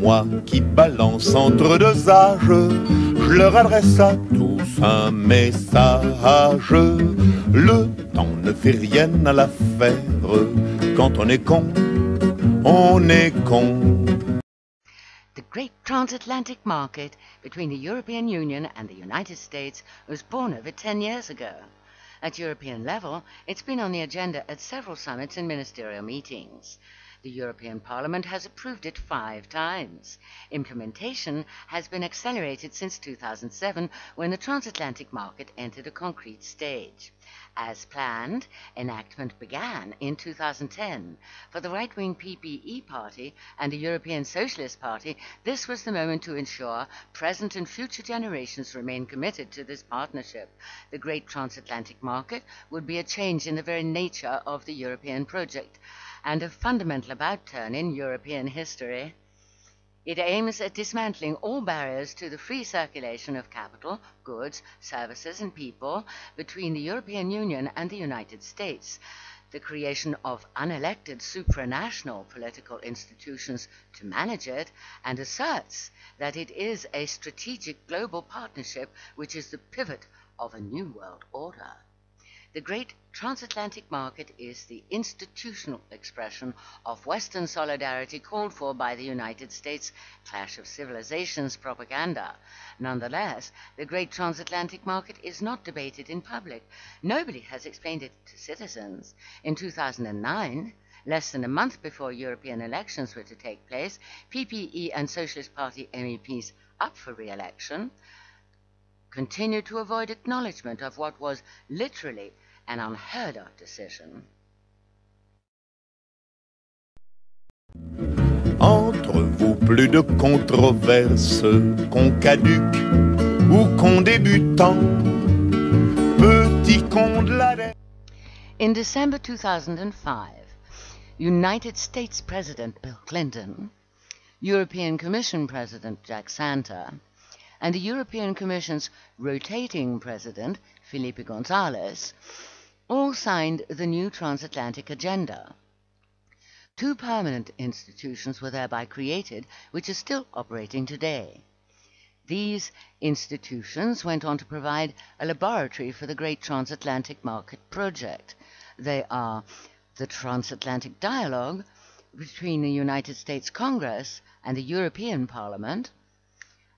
Moi qui balance entre deux âges, je leur adresse à tous un message. Le temps ne fait rien à l'affaire. Quand on est con, on est con. The Great Transatlantic Market between the European Union and the United States was born over 10 years ago. At European level, it's been on the agenda at several summits and ministerial meetings. The European Parliament has approved it 5 times. Implementation has been accelerated since 2007, when the transatlantic market entered a concrete stage. As planned, enactment began in 2010. For the right-wing PPE party and the European Socialist Party, this was the moment to ensure present and future generations remain committed to this partnership. The Great Transatlantic Market would be a change in the very nature of the European project, and a fundamental about-turn in European history. It aims at dismantling all barriers to the free circulation of capital, goods, services and people between the European Union and the United States, the creation of unelected supranational political institutions to manage it, and asserts that it is a strategic global partnership which is the pivot of a new world order. The Great Transatlantic Market is the institutional expression of Western solidarity called for by the United States Clash of Civilizations propaganda. Nonetheless, the Great Transatlantic Market is not debated in public. Nobody has explained it to citizens. In 2009, less than a month before European elections were to take place, PPE and Socialist Party MEPs up for re-election continued to avoid acknowledgement of what was literally an unheard of decision. Entre vous, plus de controverses, con caduc ou con débutant, petit con de la dette. In December 2005, United States President Bill Clinton, European Commission President Jack Santer, and the European Commission's rotating president, Felipe González, all signed the new transatlantic agenda. 2 permanent institutions were thereby created, which are still operating today. These institutions went on to provide a laboratory for the Great Transatlantic Market project. They are the Transatlantic Dialogue between the United States Congress and the European Parliament,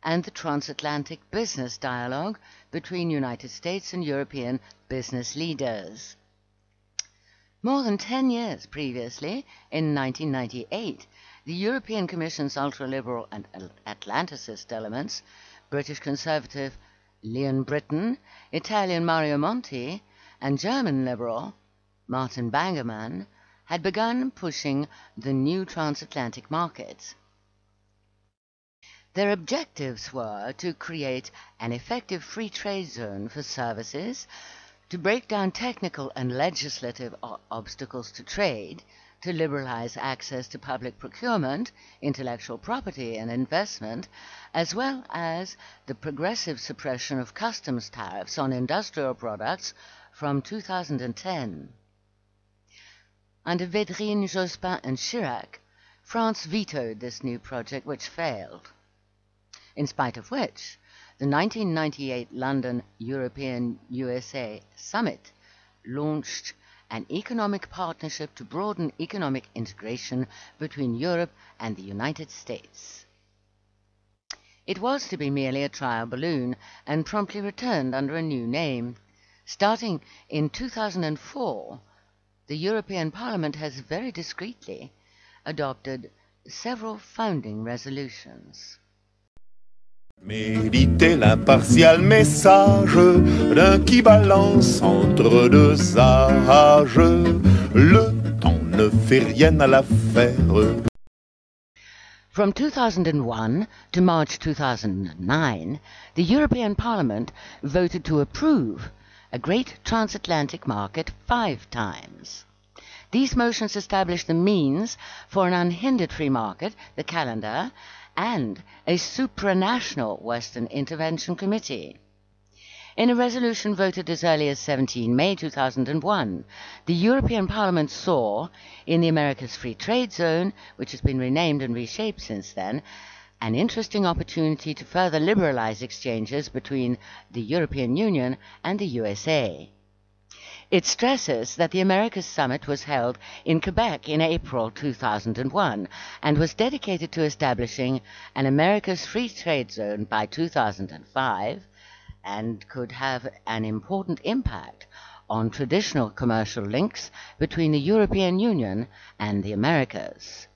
and the Transatlantic Business Dialogue between United States and European business leaders. More than 10 years previously, in 1998, the European Commission's ultra-liberal and Atlanticist elements, British Conservative Leon Brittan, Italian Mario Monti, and German liberal Martin Bangerman, had begun pushing the new transatlantic market. Their objectives were to create an effective free trade zone for services, to break down technical and legislative obstacles to trade, to liberalize access to public procurement, intellectual property and investment, as well as the progressive suppression of customs tariffs on industrial products from 2010. Under Védrine, Jospin and Chirac, France vetoed this new project, which failed. In spite of which, the 1998 London European-USA Summit launched an economic partnership to broaden economic integration between Europe and the United States. It was to be merely a trial balloon and promptly returned under a new name. Starting in 2004, the European Parliament has very discreetly adopted several founding resolutions. Méditez l'impartial message d'un qui balance entre 2 âges. Le temps ne fait rien à l'affaire. From 2001 to March 2009, the European Parliament voted to approve a Great Transatlantic Market 5 times. These motions established the means for an unhindered free market, the calendar, and a supranational Western Intervention Committee. In a resolution voted as early as 17 May 2001, the European Parliament saw, in the Americas Free Trade Zone, which has been renamed and reshaped since then, an interesting opportunity to further liberalize exchanges between the European Union and the USA. It stresses that the Americas Summit was held in Quebec in April 2001 and was dedicated to establishing an Americas Free Trade Zone by 2005, and could have an important impact on traditional commercial links between the European Union and the Americas.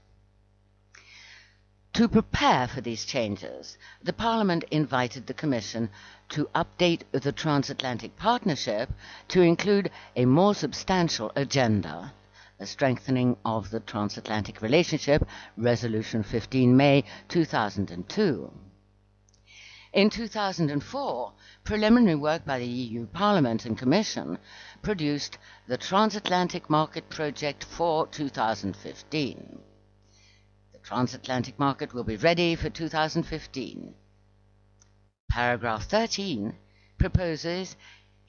To prepare for these changes, the Parliament invited the Commission to update the transatlantic partnership to include a more substantial agenda. A strengthening of the transatlantic relationship, Resolution 15 May 2002. In 2004, preliminary work by the EU Parliament and Commission produced the Transatlantic Market Project for 2015. The Transatlantic Market will be ready for 2015. Paragraph 13 proposes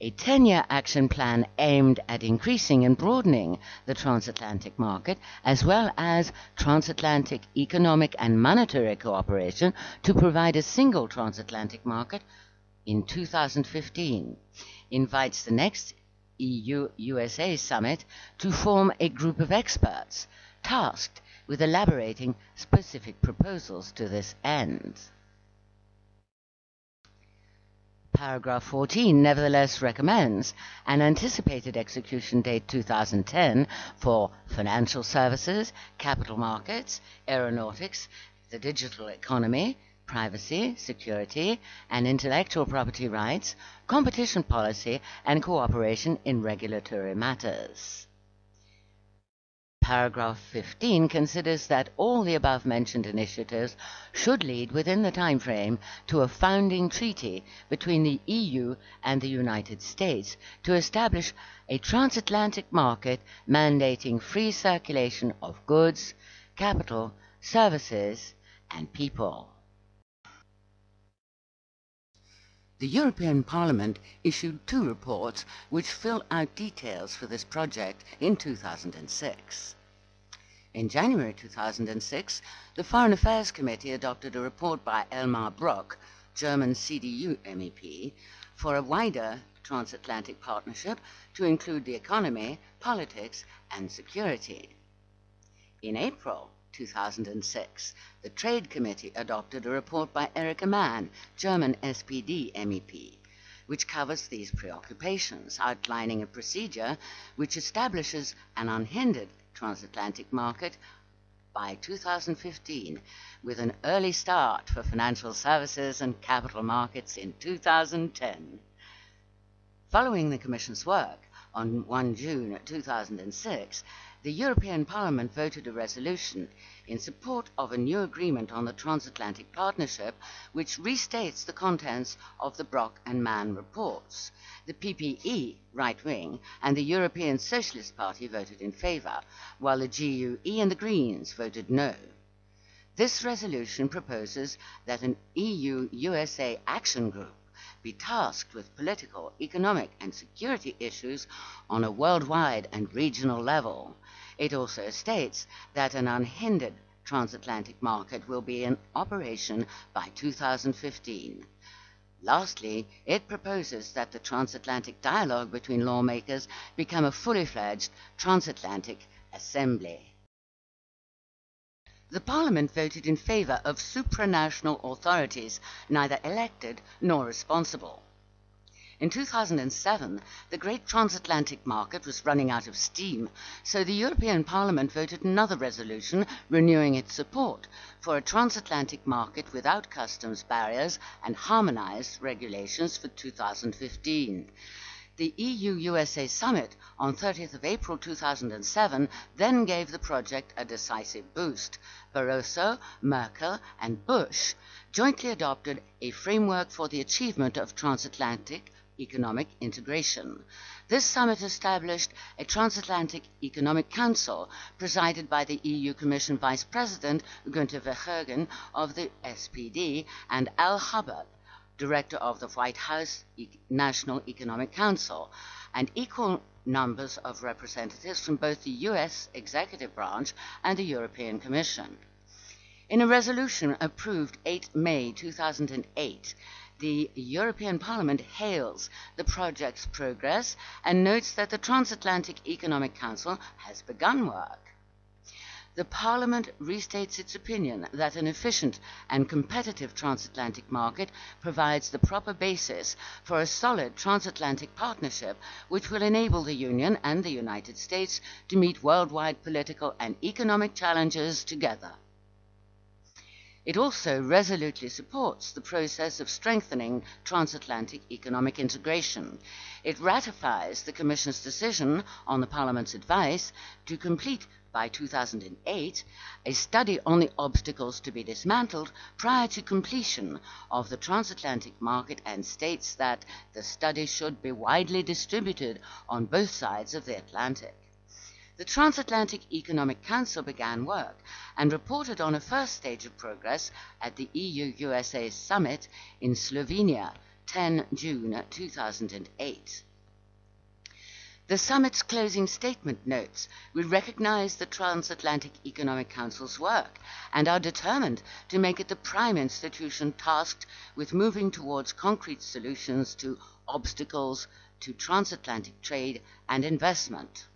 a 10-year action plan aimed at increasing and broadening the transatlantic market, as well as transatlantic economic and monetary cooperation to provide a single transatlantic market in 2015. Invites the next EU-USA summit to form a group of experts tasked with elaborating specific proposals to this end. Paragraph 14 nevertheless recommends an anticipated execution date 2010 for financial services, capital markets, aeronautics, the digital economy, privacy, security, and intellectual property rights, competition policy, and cooperation in regulatory matters. Paragraph 15 considers that all the above-mentioned initiatives should lead within the time frame to a founding treaty between the EU and the United States to establish a transatlantic market mandating free circulation of goods, capital, services, and people. The European Parliament issued 2 reports which fill out details for this project in 2006. In January 2006, the Foreign Affairs Committee adopted a report by Elmar Brok, German CDU MEP, for a wider transatlantic partnership to include the economy, politics, and security. In April 2006, the Trade Committee adopted a report by Erika Mann, German SPD MEP, which covers these preoccupations, outlining a procedure which establishes an unhindered transatlantic market by 2015, with an early start for financial services and capital markets in 2010. Following the Commission's work, on 1 June 2006, the European Parliament voted a resolution in support of a new agreement on the transatlantic partnership, which restates the contents of the Brok and Mann reports. The PPE, right wing, and the European Socialist Party voted in favour, while the GUE and the Greens voted no. This resolution proposes that an EU-USA action group be tasked with political, economic, and security issues on a worldwide and regional level. It also states that an unhindered transatlantic market will be in operation by 2015. Lastly, it proposes that the transatlantic dialogue between lawmakers become a fully fledged transatlantic assembly. The Parliament voted in favour of supranational authorities, neither elected nor responsible. In 2007, the Great Transatlantic Market was running out of steam, so the European Parliament voted another resolution renewing its support for a transatlantic market without customs barriers and harmonised regulations for 2015. The EU-USA summit on 30th of April 2007 then gave the project a decisive boost. Barroso, Merkel, and Bush jointly adopted a framework for the achievement of transatlantic economic integration. This summit established a Transatlantic Economic Council presided by the EU Commission Vice President Günther Verheugen of the SPD and Al Habab, director of the White House National Economic Council, and equal numbers of representatives from both the US executive branch and the European Commission. In a resolution approved 8 May 2008, the European Parliament hails the project's progress and notes that the Transatlantic Economic Council has begun work. The Parliament restates its opinion that an efficient and competitive transatlantic market provides the proper basis for a solid transatlantic partnership which will enable the Union and the United States to meet worldwide political and economic challenges together. It also resolutely supports the process of strengthening transatlantic economic integration. It ratifies the Commission's decision, on the Parliament's advice, to complete by 2008 a study on the obstacles to be dismantled prior to completion of the transatlantic market, and states that the study should be widely distributed on both sides of the Atlantic. The Transatlantic Economic Council began work and reported on a first stage of progress at the EU-USA Summit in Slovenia, 10 June 2008. The summit's closing statement notes, "We recognize the Transatlantic Economic Council's work and are determined to make it the prime institution tasked with moving towards concrete solutions to obstacles to transatlantic trade and investment."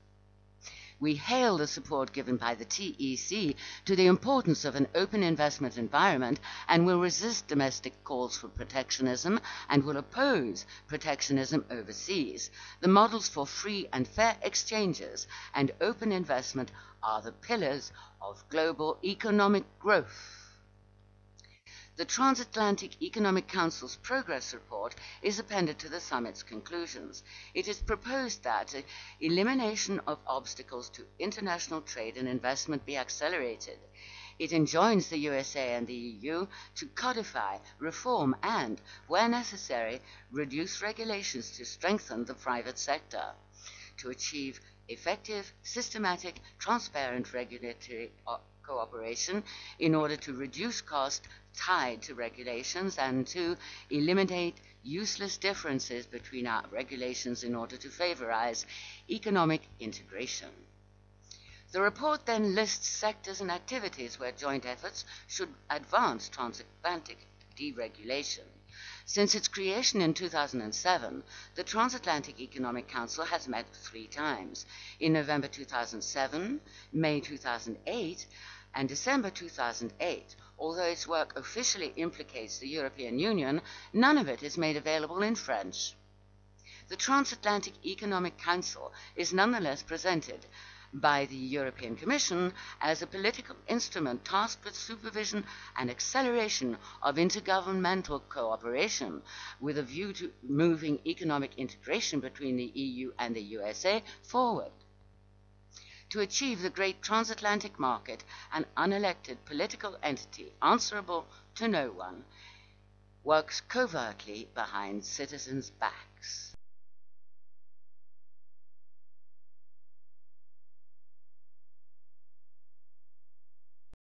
We hail the support given by the TEC to the importance of an open investment environment and will resist domestic calls for protectionism and will oppose protectionism overseas. The models for free and fair exchanges and open investment are the pillars of global economic growth. The Transatlantic Economic Council's progress report is appended to the summit's conclusions. It is proposed that elimination of obstacles to international trade and investment be accelerated. It enjoins the USA and the EU to codify, reform, and, where necessary, reduce regulations to strengthen the private sector. To achieve effective, systematic, transparent regulatory cooperation in order to reduce costs tied to regulations and to eliminate useless differences between our regulations in order to favorize economic integration. The report then lists sectors and activities where joint efforts should advance transatlantic deregulation. Since its creation in 2007, the Transatlantic Economic Council has met 3 times, in November 2007, May 2008, and December 2008. Although its work officially implicates the European Union, none of it is made available in French. The Transatlantic Economic Council is nonetheless presented by the European Commission as a political instrument tasked with supervision and acceleration of intergovernmental cooperation with a view to moving economic integration between the EU and the USA forward. To achieve the Great Transatlantic Market, an unelected political entity answerable to no one works covertly behind citizens' backs.